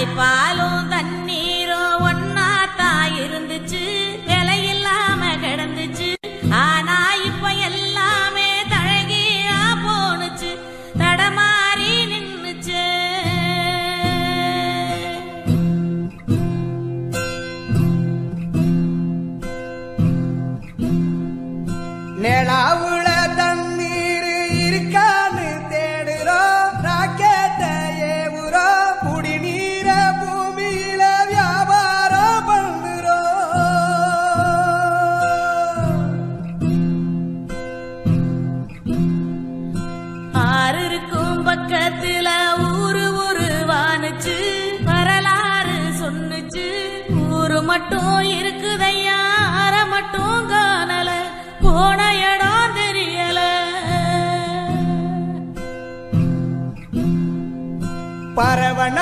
தாய்ப்பாலும் தண்ணீரும் ஒன்னாத்தா இருந்துச்சு, விலையில்லாம கிடந்துச்சு. ஆனா இப்ப எல்லாமே தழகியா போனுச்சு, தடமாறி நின்னுச்சு. நிலாவுல தண்ணீர் இருக்கான்னு தேடுறோம், ராக்கெட்ட ஏவுறோம், குடிநீர பூமியில வியாபாரம் பண்ணுறோம். ஆறு இருக்கும் பக்கத்துல ஊரு வானுச்சு, வரலாறு சொன்னுச்சு. ஊரு மட்டும் இருக்குதையா, அற மட்டும் காணல, போன இடம் தெரியல. பரவன